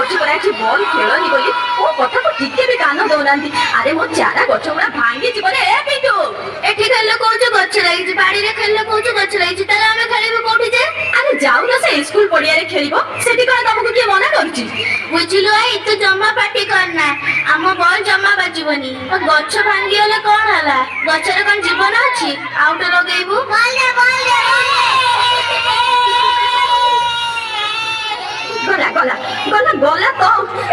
ପଛପରେ ଆଜି ବଲ୍ ଖେଳନି ବୋଲି ମୋ କଥାକୁ ଟିକେ ବି କାନ ଦଉନାହାନ୍ତି। ଆରେ ମୋ ଚାରା ଗଛ ଗୁଡା ଭାଙ୍ଗି ଯିବ ରେ ପିଣ୍ଟୁ। ଏଠି ଖେଳିଲେ କହୁଛୁ ଗଛ ଲାଗିଛି, ବାଡିରେ ଖେଳିଲେ କହୁଛୁ ଗଛ ଲାଗିଛି, ତାହେଲେ ଆମେ ଖେଳିବୁ କୋଉଠି ଯେ? ଆରେ ଯାଉନ ସେ ସ୍କୁଲ ପଡିଆରେ ଖେଳିବ, ସେଠି କଣ ତମକୁ କିଏ ମନା କରୁଛି? ବୁଝିଲୁ ଆଇ, ତୁ ଜମା ପାଟି କରନା, ଆମ ବଲ୍ ଜମା ବାଜିବନି। ଗଛ ଭାଙ୍ଗିଗଲେ କଣ ହେଲା? ଗଛରେ କଣ ଜୀବନ ଅଛି? ଆଉଟେ ଲଗେଇବୁ। ଗଲା ଗଲା ଗଲା ଗଲା ତ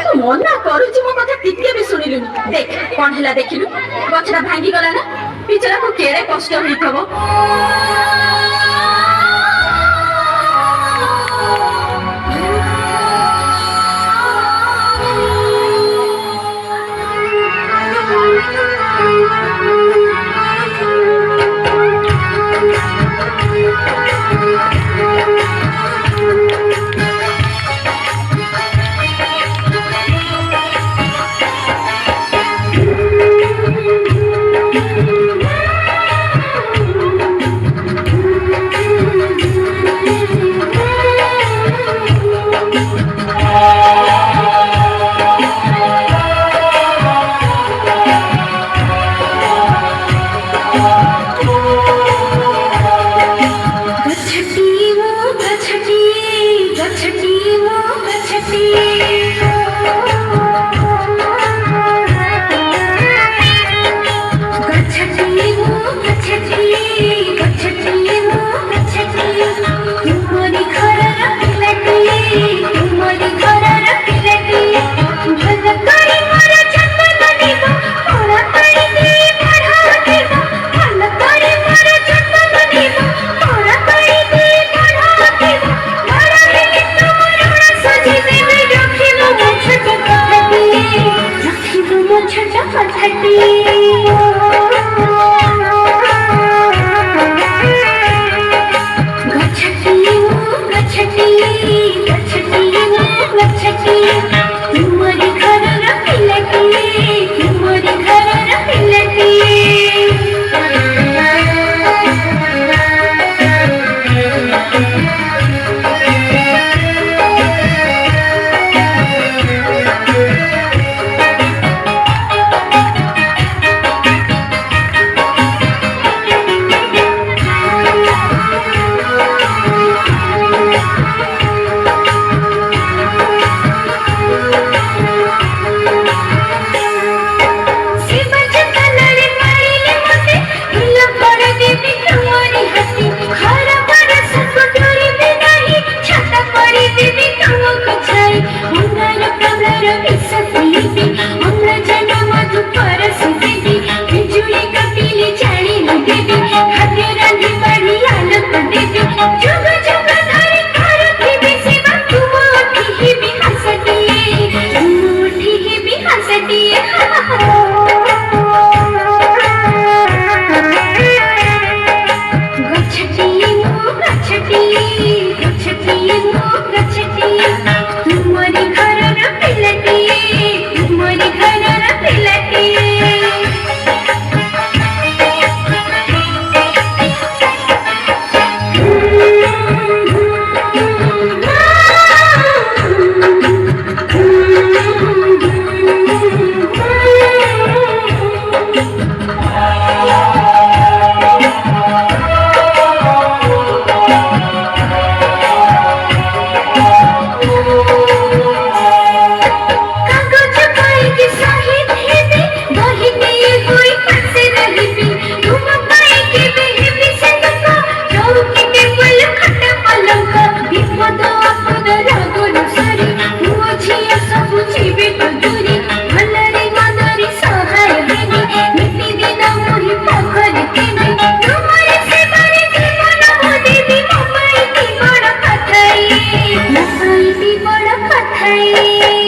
ତୁ ମନା କରୁଛି, ମୋ କଥା ଟିକେ ବି ଶୁଣିଲୁନି। ଦେଖ କଣ ହେଲା ଦେଖିଲୁ, ଗଛଟା ଭାଙ୍ଗି ଗଲା ନା? ବିଚରାକୁ କେଡେ କଷ୍ଟ ହେଇଥିବ। बड़ कथाई